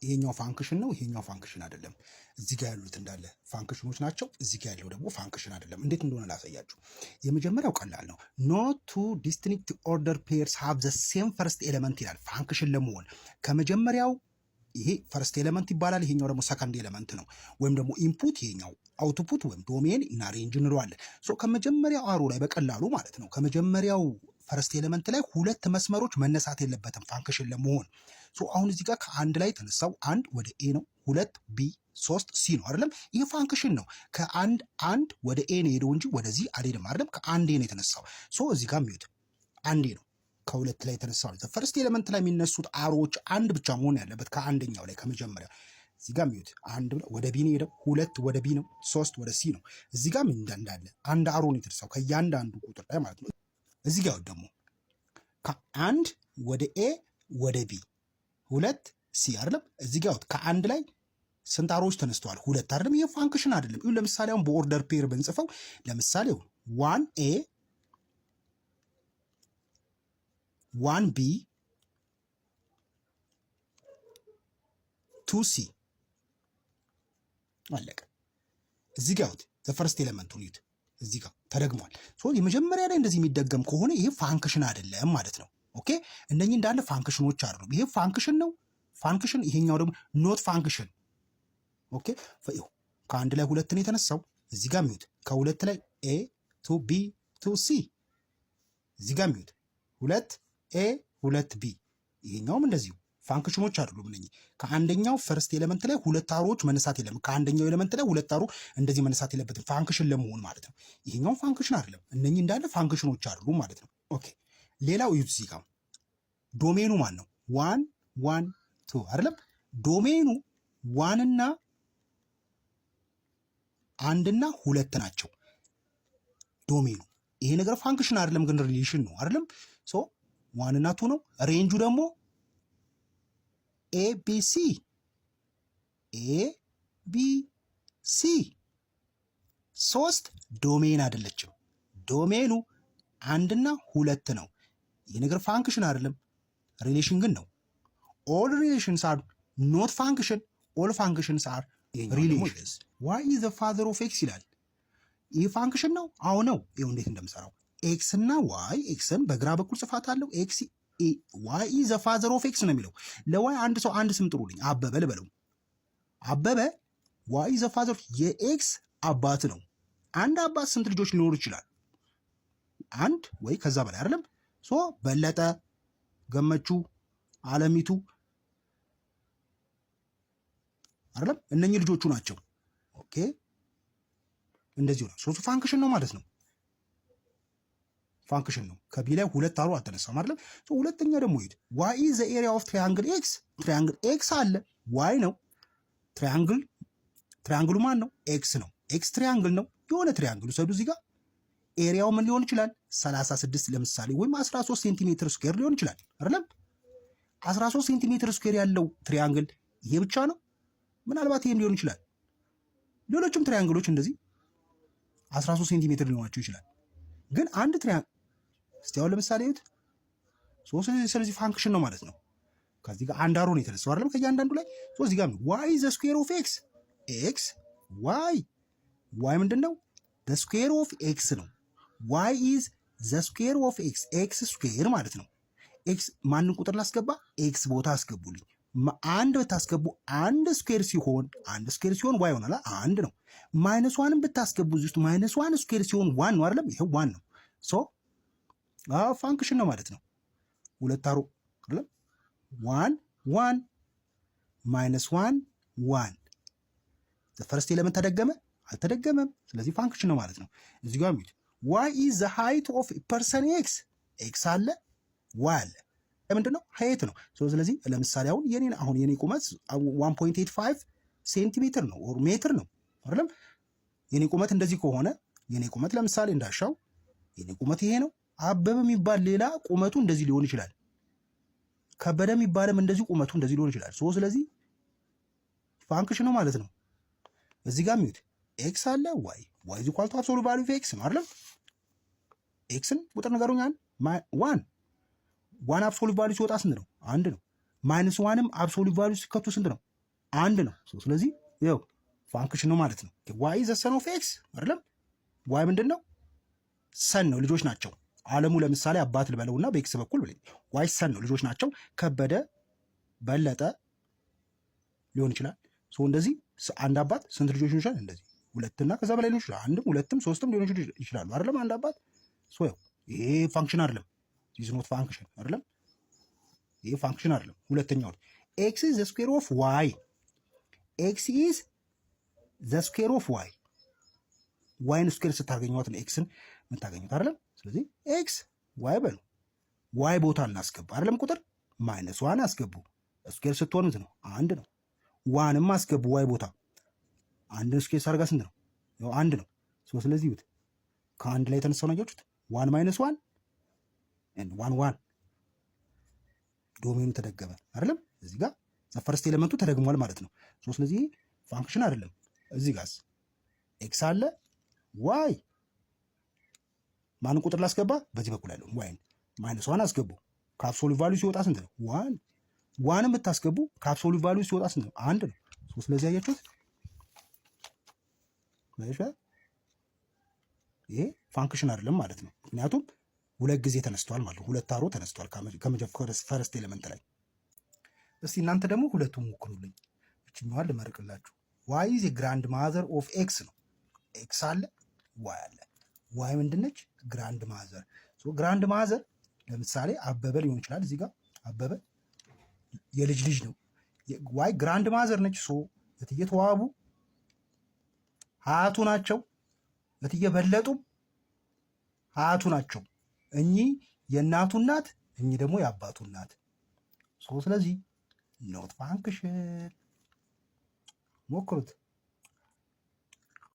ይሄኛው ፋንክሽን ነው፣ ይሄኛው ፋንክሽን አይደለም። እዚህ ጋር ያሉት እንዳለ ፋንክሽኖች ናቸው። እዚህ ጋር ያለው ደግሞ ፋንክሽን አይደለም። እንዴት እንደሆነ ላሳያችሁ። የመጀመሪያው ቀላል ነው። ኖት ቱ ዲስቲንክት ኦርደር ፔርስ ሃቭ ዘ ሴም ፈርስት ኤሌመንት ይላል። ፋንክሽን ለመሆን ከመጀመሪያው ይሄ ፈርስት ኤሌመንት ይባላል። ይሄኛው ደግሞ ሰከንድ ኤሌመንት ነው፣ ወይም ደግሞ ኢንፑት፣ ይሄኛው አውትፑት ወይም ዶሜን እና ሬንጅ እንለዋለን። ሶ ከመጀመሪያው አሮ ላይ በቀላሉ ማለት ነው ከመጀመሪያው ፈርስት ኤሌመንት ላይ ሁለት መስመሮች መነሳት የለበትም ፋንክሽን ለመሆን። ሶ አሁን እዚህ ጋር ከአንድ ላይ ተነሳው አንድ ወደ ኤ ነው፣ ሁለት ቢ፣ ሶስት ሲ ነው አይደለም? ይህ ፋንክሽን ነው። ከአንድ ወደ ኤ ነው ሄደው እንጂ ወደዚህ አልሄድም አይደለም? ከአንድ ኤ ነው የተነሳው። ሶ እዚህ ጋር ሚዩት አንዴ ነው ከሁለት ላይ የተነሳው። ፈርስት ኤሌመንት ላይ የሚነሱት አሮዎች አንድ ብቻ መሆን ያለበት ከአንደኛው ላይ ከመጀመሪያ። እዚህ ጋር ሚዩት አንድ ወደ ቢ ነው ሄደው፣ ሁለት ወደ ቢ ነው፣ ሶስት ወደ ሲ ነው። እዚህ ጋር እንዳለ አንድ አሮ ነው የተነሳው ከእያንዳንዱ ቁጥር ላይ ማለት ነው። እዚህ ጋር ደግሞ ከአንድ ወደ ኤ ወደ ቢ ሁለት ሲ አይደለም? እዚህ ጋር ከአንድ ላይ ስንት አሮዎች ተነስተዋል? ሁለት አይደለም? ይሄ ፋንክሽን አይደለም። ይሁን ለምሳሌ አሁን በኦርደር ፔር ብንጽፈው ለምሳሌ 1 ኤ 1 ቢ 2 ሲ አለቀ። እዚህ ጋር ዘ ፈርስት ኤሌመንቱን ይዩት፣ እዚህ ጋር ተደግሟል። ሶ የመጀመሪያ ላይ እንደዚህ የሚደገም ከሆነ ይሄ ፋንክሽን አይደለም ማለት ነው። ኦኬ እነኚህ እንዳለ ፋንክሽኖች አይደሉም። ይሄ ፋንክሽን ነው፣ ፋንክሽን። ይሄኛው ደግሞ ኖት ፋንክሽን። ኦኬ ከአንድ ላይ ሁለት ነው የተነሳው። እዚህ ጋር ሚዩት ከሁለት ላይ ኤ ቱ ቢ ቱ ሲ። እዚህ ጋር ሚዩት ሁለት ኤ ሁለት ቢ። ይሄኛውም እንደዚሁ ፋንክሽኖች አይደሉም እነኚህ። ከአንደኛው ፈርስት ኤሌመንት ላይ ሁለት አሮዎች መነሳት የለም። ከአንደኛው ኤሌመንት ላይ ሁለት አሮ እንደዚህ መነሳት የለበትም ፋንክሽን ለመሆን ማለት ነው። ይሄኛው ፋንክሽን አይደለም። እነኚህ እንዳለ ፋንክሽኖች አይደሉም ማለት ነው። ኦኬ ሌላው እዩት፣ እዚህ ጋር ዶሜኑ ማን ነው? 1 1 2 አይደለም? ዶሜኑ ዋንና አንድና ሁለት ናቸው ዶሜኑ። ይሄ ነገር ፋንክሽን አይደለም ግን ሪሌሽን ነው አይደለም? ሶ ዋንና ቱ ነው። ሬንጁ ደግሞ ኤ ቢ ሲ ኤ ቢ ሲ። ሶስት ዶሜን አይደለችም። ዶሜኑ አንድና ሁለት ነው። ይህ ነገር ፋንክሽን አይደለም፣ ሪሌሽን ግን ነው። ኦል ሪሌሽንስ አር ኖት ፋንክሽን፣ ኦል ፋንክሽንስ አር ሪሌሽንስ። ዋይ ኢዝ ዘ ፋዘር ኦፍ ኤክስ ይላል። ይህ ፋንክሽን ነው? አዎ ነው። ይኸው እንዴት እንደምሰራው ኤክስ እና ዋይ፣ ኤክስን በግራ በኩል ጽፋት አለው። ኤክስ ዋይ ኢዝ ዘ ፋዘር ኦፍ ኤክስ ነው የሚለው። ለዋይ አንድ ሰው አንድ ስም ጥሩልኝ፣ አበበ ልበለው። አበበ ዋይ ኢዝ ዘ ፋዘር የኤክስ አባት ነው። አንድ አባት ስንት ልጆች ሊኖሩ ይችላል? አንድ ወይ ከዛ በላይ አይደለም? ሶ በለጠ፣ ገመቹ፣ አለሚቱ አይደለም? እነኚህ ልጆቹ ናቸው። ኦኬ እንደዚህ ነው። ሶስቱ ፋንክሽን ነው ማለት ነው። ፋንክሽን ነው። ከቢ ላይ ሁለት አሮ አልተነሳም አይደለም? ሶ ሁለተኛ ደግሞ ሂድ ዋይ ኢዝ ዘ ኤሪያ ኦፍ ትራያንግል ኤክስ። ትራያንግል ኤክስ አለ፣ ዋይ ነው። ትራያንግሉ ማን ነው? ኤክስ ነው። ኤክስ ትራያንግል ነው። የሆነ ትራያንግል ውሰዱ። እዚህ ጋር ኤሪያው ምን ሊሆን ይችላል? 36 ለምሳሌ ወይም 13 ሴንቲሜትር ስኩዌር ሊሆን ይችላል አይደለም? 13 ሴንቲሜትር ስኩዌር ያለው ትሪያንግል ይሄ ብቻ ነው? ምናልባት ይሄም ሊሆን ይችላል። ሌሎችም ትሪያንግሎች እንደዚህ 13 ሴንቲሜትር ሊሆናቸው ይችላል። ግን አንድ ትሪያንግል እስቲ አሁን ለምሳሌ እዩት። ስለዚህ ፋንክሽን ነው ማለት ነው። ከዚህ ጋር አንድ አሮ ነው የተነሳው አይደለም? ከእያንዳንዱ ላይ እዚህ ጋር ዋይ ዘ ስኩዌር ኦፍ ኤክስ። ኤክስ ዋይ ምንድን ነው? ዘ ስኩዌር ኦፍ ኤክስ ነው። ዋይ ኢዝ ዘ ስኩዌር ኦፍ ኤክስ። ኤክስ ስኩዌር ማለት ነው። ኤክስ ማንን ቁጥር ላስገባ? ኤክስ ቦታ አስገቡልኝ። አንድ ብታስገቡ አንድ ስኩዌር ሲሆን ዋይ ይሆናል። አንድ ነው። ማይነስ ዋንን ብታስገቡ እዚህ ውስጥ ማይነስ ዋን ስኩዌር ሲሆን ዋን ነው አይደለም? ይሄ ዋን ነው። ሶ ፋንክሽን ነው ማለት ነው። ሁለት አሮ አይደለም? ዋን ዋን ማይነስ ዋን ዋን። ዘ ፈርስት ኤሌመንት ተደገመ አልተደገመም? ስለዚህ ፋንክሽን ነው ማለት ነው። እዚህ ጋር ሚት ዋይ ኢዝ ዘ ሃይት ኦፍ ፐርሰን ኤክስ። ኤክስ አለ፣ ዋይ አለ። ምንድን ነው? ሃይት ነው። ስለዚህ ለምሳሌ አሁን የኔ ቁመት 1.85 ሴንቲሜትር ነው ኦር ሜትር ነው አይደለም? የኔ ቁመት እንደዚህ ከሆነ የኔ ቁመት ለምሳሌ እንዳሻው የኔ ቁመት ይሄ ነው። አበበ የሚባል ሌላ ቁመቱ እንደዚህ ሊሆን ይችላል። ከበደ የሚባልም እንደዚህ ቁመቱ እንደዚህ ሊሆን ይችላል። ስለዚህ ፋንክሽን ነው ማለት ነው። እዚህ ጋር ሚዩት ኤክስ አለ፣ ዋይ ኢዝ ኢኳል ቱ አብሶሉት ቫልዩ ኦፍ ኤክስ ነው አይደለም? ኤክስን ቁጥር ነገሩኝ ዋን አብሶሉት ቫልዩ ሲወጣ ስንት ነው? አንድ ነው። ማይነስ ዋንም አብሶሉት ቫልዩ ሲከቱ ስንት ነው? አንድ ነው። ስለዚህ ይኸው ፋንክሽን ነው ማለት ነው። ዋይ ዘ ሰን ኦፍ ኤክስ አይደለም። ዋይ ምንድን ነው? ሰን ነው፣ ልጆች ናቸው። አለሙ ለምሳሌ አባት ልበለውና በኤክስ በኩል ዋይ ሰን ነው፣ ልጆች ናቸው። ከበደ፣ በለጠ ሊሆን ይችላል። እንደዚህ አንድ አባት ስንት ልጆች ሊሆን ይችላል? እንደዚህ ሁለትና ከዛ በላይ ሊሆን ይችላል። አንድም ሁለትም ሶስትም ሊሆን ይችላሉ አይደለም? አንድ አባት ይሄ ፋንክሽን አይደለም። ኢዝ ኖት ፋንክሽን አይደለም። ይሄ ፋንክሽን አይደለም። ሁለተኛው ኤክስ ኢዝ ዘ ስኩዌር ኦፍ ዋይ። ኤክስ ኢዝ ዘ ስኩዌር ኦፍ ዋይ። ዋይን ስኩዌር ስታገኘዋት ነው ኤክስን የምታገኙት አይደለም? ስለዚህ ኤክስ ዋይ በሉ። ዋይ ቦታ እናስገባ አይደለም? ቁጥር ማይነስ ዋን አስገቡ። ስኩዌር ስትሆን ነው አንድ ነው። ዋንም አስገቡ ዋይ ቦታ። አንድን ስኩዌር ሳርጋ ስንት ነው? ያው አንድ ነው። ስለዚህ ይሁት ከአንድ ላይ የተነሳው ነገሮች ዋን ማይነስ ዋን ኤንድ ዋን ዋን ዶሜኑ ተደገመ አይደለም? እዚህ ጋር ፈርስት ኤሌመንቱ ተደግሟል ማለት ነው። ስለዚህ ፋንክሽን አይደለም። እዚህ ጋርስ ኤክስ አለ ዋይ ማንን ቁጥር ላስገባ? በዚህ በኩል ያለው ዋይን ማይነስ ዋን አስገቡ። ከአብሶሉት ቫልዩ ሲወጣ ስንት ነው? ዋን። ዋን የምታስገቡ ከአብሶሉት ቫልዩ ሲወጣ ስንት ነው? አንድ ነው። ስለዚህ አያችሁት፣ ይሄ ፋንክሽን አይደለም ማለት ነው። ምክንያቱም ሁለት ጊዜ ተነስቷል ማለት ነው። ሁለት አሮ ተነስቷል ፈርስት ኤሌመንት ላይ። እስቲ እናንተ ደግሞ ሁለቱም ሞክሩልኝ። እችኛዋን ልመርቅላችሁ። ዋይ ኢዝ ግራንድ ማዘር ኦፍ ኤክስ ነው። ኤክስ አለ ዋይ አለ። ዋይ ምንድነች? ግራንድ ማዘር። ግራንድ ማዘር ለምሳሌ አበበ ሊሆን ይችላል። እዚህ ጋር አበበ የልጅ ልጅ ነው። ዋይ ግራንድ ማዘር ነች። እትዬ ተዋቡ ሀያቱ ናቸው። እትዬ በለጡም ሀያቱ ናቸው። እኚህ የእናቱ እናት፣ እኚህ ደግሞ የአባቱ እናት። ስለዚህ ኖት ፋንክሽን። ሞክሩት።